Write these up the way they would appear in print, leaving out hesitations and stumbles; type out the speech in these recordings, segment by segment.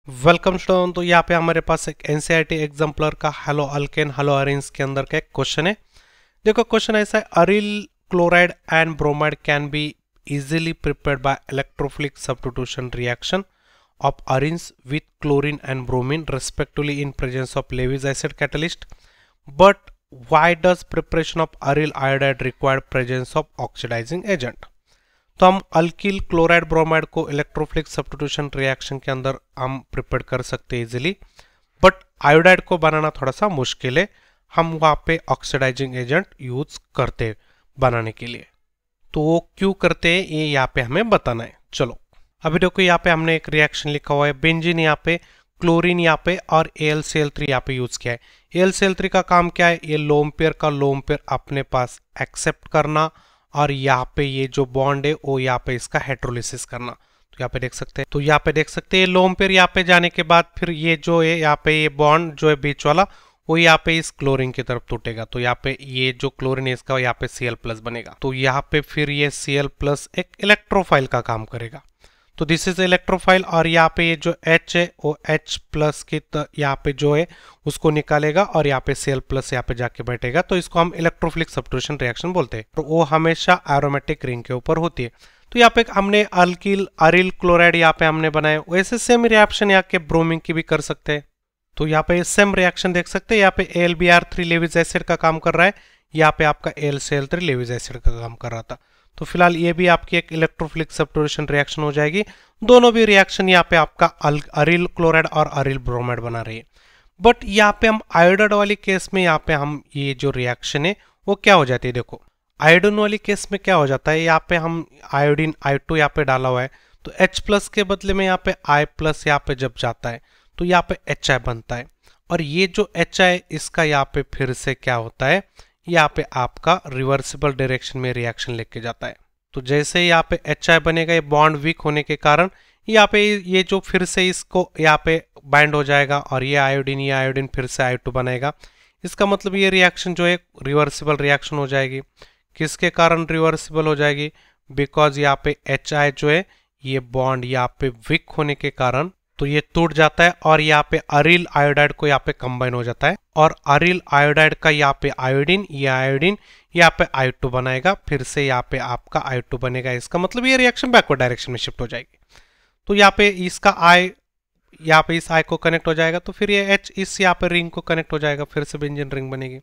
Welcome student. तो यहाँ पे हमारे पास एक एनसीईआरटी एग्जाम्पलर का हेलो अल्केन हेलो अरेन्स के अंदर का एक क्वेश्चन है। देखो क्वेश्चन ऐसा है, aryl chloride and bromide can be easily prepared by electrophilic substitution reaction of arenes with chlorine and bromine respectively in presence of Lewis acid catalyst, but why does preparation of aryl iodide require presence of oxidizing agent? तो हम alkyl chloride bromide को electrophilic substitution reaction के अंदर हम prepare कर सकते हैं easily, but iodide को बनाना थोड़ा सा मुश्किल है। हम वहाँ पे ऑक्सीडाइजिंग एजेंट यूज करते हैं बनाने के लिए। तो वो क्यों करते हैं ये यहाँ पे हमें बताना है। चलो अभी देखो, यहाँ पे हमने एक रिएक्शन लिखा हुआ है, बेंजीन यहाँ पे, क्लोरीन यहाँ पे और AlCl3 यहाँ पे यूज किया है। AlCl3 का काम क्या है, ये लोन पेयर का लोन पेयर अपने पास एक्सेप्ट करना और यहाँ पे ये जो बॉन्ड है वो यहाँ पे इसका हेट्रोलिसिस करना। तो यहाँ पे देख सकते हैं, तो यहाँ पे देख सकते हैं लोन पेयर यहाँ पे जाने के बाद फिर ये जो है यहाँ पे ये बॉन्ड जो है बीच वाला वो यहाँ पे इस क्लोरीन की तरफ टूटेगा। तो यहाँ पे ये जो क्लोरीन है इसका यहाँ पे Cl+ बनेगा। तो यहाँ पे फिर ये Cl+ एक इलेक्ट्रोफाइल का काम करेगा। तो दिस इज इलेक्ट्रोफाइल और यहाँ पे ये जो H है वो H+ की यहाँ पे जो है उसको निकालेगा और यहाँ पे Cl+ यहाँ पे जाके बैठेगा। तो इसको हम इलेक्ट्रोफिलिक सब्स्टिट्यूशन रिएक्शन बोलते हैं। तो वो हमेशा एरोमेटिक रिंग के ऊपर होती है। तो यहाँ पे हमने अरिल क्लोराइड यहाँ पे हमने बनाया, वैसे सेम रिएक्शन यहाँ के ब्रोमिन की भी कर सकते हैं। तो यहाँ पे सेम रिएक्शन देख सकते हैं, यहाँ पे AlBr3 लेविस एसिड का काम कर रहा है, यहाँ पे आपका AlCl3 लेविस एसिड का काम कर रहा था। तो फिलहाल ये भी आपकी एक इलेक्ट्रोफिलिक सब्स्टिट्यूशन रिएक्शन हो जाएगी। दोनों भी रिएक्शन यहाँ पे आपका अरिल क्लोराइड और अरिल ब्रोमाइड बना रही है। बट यहाँ पे हम आयोडाइड वाली केस में यहाँ पे हम ये जो रिएक्शन है वो क्या हो जाती है, देखो आयोडीन वाली केस में क्या हो जाता है, यहाँ पे हम आयोडीन I2 यहाँ पे डाला हुआ है, तो H+ के बदले में यहाँ पे I+ यहाँ पे जब जाता है तो यहाँ पे HI बनता है और ये जो HI इसका यहाँ पे फिर से क्या होता है, यहाँ पे आपका रिवर्सिबल डायरेक्शन में रिएक्शन लेके जाता है। तो जैसे यहाँ पे HI बनेगा, ये बॉन्ड वीक होने के कारण यहाँ पे ये जो फिर से इसको यहाँ पे बाइंड हो जाएगा और ये आयोडीन फिर से I2 बनाएगा। इसका मतलब ये रिएक्शन जो है रिवर्सिबल रिएक्शन हो जाएगी। किसके कारण रिवर्सिबल हो जाएगी, बिकॉज यहाँ पे HI जो है ये बॉन्ड यहाँ पे वीक होने के कारण तो ये टूट जाता है और यहाँ पे अरिल आयोडाइड को यहाँ पे कंबाइन हो जाता है और अरिल आयोडाइड का यहाँ पे आयोडीन यहाँ पे I2 बनाएगा, फिर से यहाँ पे आपका I2 बनेगा। इसका मतलब ये रिएक्शन बैकवर्ड डायरेक्शन में शिफ्ट हो जाएगी। तो यहाँ पे इसका यहाँ पे इस I को कनेक्ट हो जाएगा, तो फिर ये H इस यहाँ पे रिंग को कनेक्ट हो जाएगा, फिर से बेंजीन रिंग बनेगी।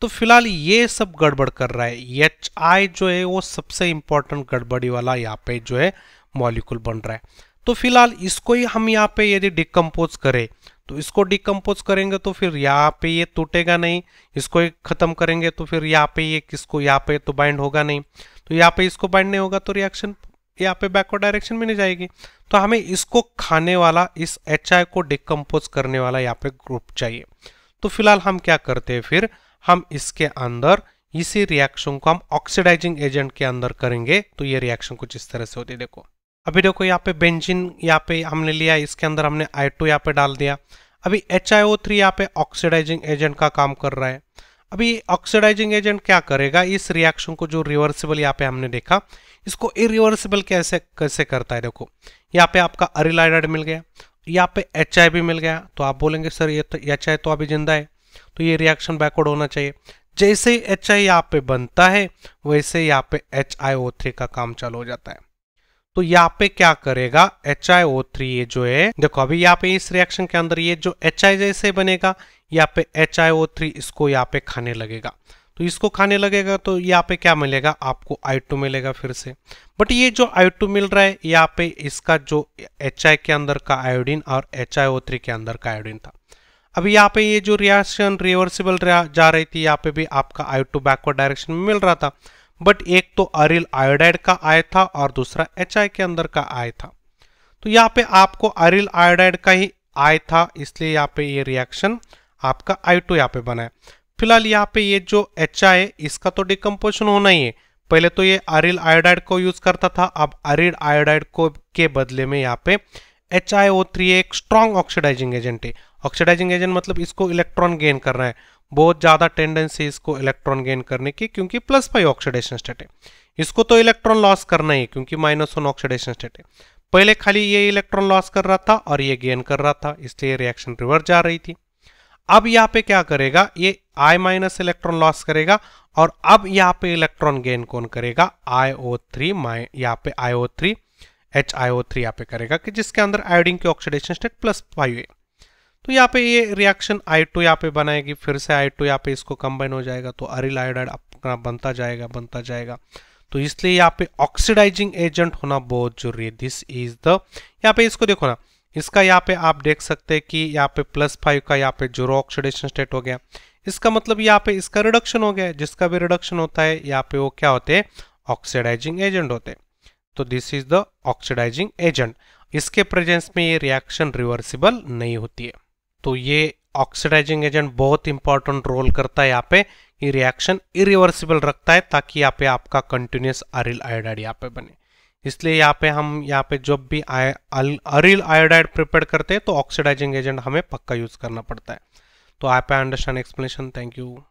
तो फिलहाल ये सब गड़बड़ कर रहा है, HI जो है वो सबसे इंपॉर्टेंट गड़बड़ी वाला यहाँ पे जो है मॉलिक्यूल बन रहा है। तो फिलहाल इसको ही हम यहाँ पे यदि डिकम्पोज करें तो इसको डिकम्पोज करेंगे तो फिर यहाँ पे ये टूटेगा नहीं, इसको ही खत्म करेंगे तो फिर यहाँ पे ये किसको यहाँ पे तो बाइंड होगा नहीं, तो यहाँ पे इसको बाइंड नहीं होगा तो रिएक्शन यहाँ पे बैकवर्ड डायरेक्शन में नहीं जाएगी। तो हमें इसको खाने वाला, इस HI को डिकम्पोज करने वाला यहाँ पे ग्रुप चाहिए। तो फिलहाल हम क्या करते हैं, फिर हम इसके अंदर इसी रिएक्शन को हम ऑक्सीडाइजिंग एजेंट के अंदर करेंगे। तो ये रिएक्शन कुछ इस तरह से होती है। देखो अभी देखो यहाँ पे बेंजीन यहाँ पे हमने लिया, इसके अंदर हमने I2 यहाँ पे डाल दिया। अभी HiO3 यहाँ पे ऑक्सीडाइजिंग एजेंट का काम कर रहा है। अभी ऑक्सीडाइजिंग एजेंट क्या करेगा, इस रिएक्शन को जो रिवर्सिबल यहाँ पे हमने देखा इसको इरिवर्सिबल कैसे कैसे करता है। देखो यहाँ पे आपका अरिल आयोडाइड मिल गया, यहाँ पे HI भी मिल गया। तो आप बोलेंगे सर ये तो HI तो अभी जिंदा है, तो ये रिएक्शन बैकवर्ड होना चाहिए। जैसे ही HI यहाँ पे बनता है वैसे यहाँ पे HiO3 का काम चालू हो जाता है। तो यहाँ पे क्या करेगा, HiO3 ये जो है, देखो अभी यहाँ पे इस रिएक्शन के अंदर ये जो HI जैसे बनेगा, यहाँ पे HiO3 इसको यहाँ पे खाने लगेगा। तो इसको खाने लगेगा तो यहाँ पे क्या मिलेगा, आपको I2 मिलेगा फिर से। बट ये जो I2 मिल रहा है यहाँ पे इसका जो HI के अंदर का आयोडीन और HiO3 के अंदर का आयोडीन था। अभी यहाँ पे ये जो रिएक्शन रिवर्सिबल जा रही थी, यहाँ पे भी आपका I2 बैकवर्ड डायरेक्शन में मिल रहा था, बट एक तो अरिल आयोडाइड का आय था और दूसरा HI के अंदर का आय था। तो यहाँ पे आपको अरिल आयोडाइड का ही आय था, इसलिए यहाँ पे ये रिएक्शन आपका I2 यहाँ पे बना है। फिलहाल यहाँ पे ये जो HI है इसका तो डिकम्पोजिशन होना ही है। पहले तो ये अरिल आयोडाइड को यूज करता था, अब अरिल आयोडाइड को के बदले में यहाँ पे HiO3 एक स्ट्रॉन्ग ऑक्सीडाइजिंग एजेंट है। ऑक्सीडाइजिंग एजेंट मतलब इसको इलेक्ट्रॉन गेन कर रहा है, बहुत ज्यादा टेंडेंसी इसको इलेक्ट्रॉन गेन करने की, क्योंकि +5 ऑक्सीडेशन स्टेट है। इसको तो इलेक्ट्रॉन लॉस करना ही क्योंकि -1 ऑक्सीडेशन स्टेट है। पहले खाली ये इलेक्ट्रॉन लॉस कर रहा था और ये गेन कर रहा था, इसलिए रिएक्शन रिवर्स जा रही थी। अब यहाँ पे क्या करेगा, ये I माइनस इलेक्ट्रॉन लॉस करेगा और अब यहाँ पे इलेक्ट्रॉन गेन कौन करेगा, IO3, यहाँ पे IO3 HiO3 यहाँ पे करेगा कि जिसके अंदर आयोडीन की ऑक्सीडेशन स्टेट +5 है। तो यहाँ पे ये रिएक्शन I2 यहाँ पे बनाएगी, फिर से I2 यहाँ पे इसको कंबाइन हो जाएगा, तो अरिल आयोडाइड अपना बनता जाएगा। तो इसलिए यहाँ पे ऑक्सीडाइजिंग एजेंट होना बहुत जरूरी है। दिस इज द, यहाँ पे इसको देखो ना, इसका यहाँ पे आप देख सकते हैं कि यहाँ पे +5 का यहाँ पे जीरो ऑक्सीडेशन स्टेट हो गया। इसका मतलब यहाँ पे इसका रिडक्शन हो गया है। जिसका भी रिडक्शन होता है यहाँ पे वो क्या होते हैं, ऑक्सीडाइजिंग एजेंट होते हैं। तो this is the oxidising agent. इसके प्रेजेंस में ये रिएक्शन रिवर्सिबल नहीं होती है। तो ये ऑक्सीडाइजिंग एजेंट बहुत इंपॉर्टेंट रोल करता है यहाँ पे, ये रिएक्शन इरिवर्सिबल रखता है ताकि यहाँ पे आपका कंटिन्यूस अरिल आयोडाइड यहाँ पे बने। इसलिए यहाँ पे हम यहाँ पे जब भी अरिल आयोडाइड प्रिपेयर करते हैं तो ऑक्सीडाइजिंग एजेंट हमें पक्का यूज करना पड़ता है। तो आप अंडरस्टैंड एक्सप्लेनेशन। Thank you.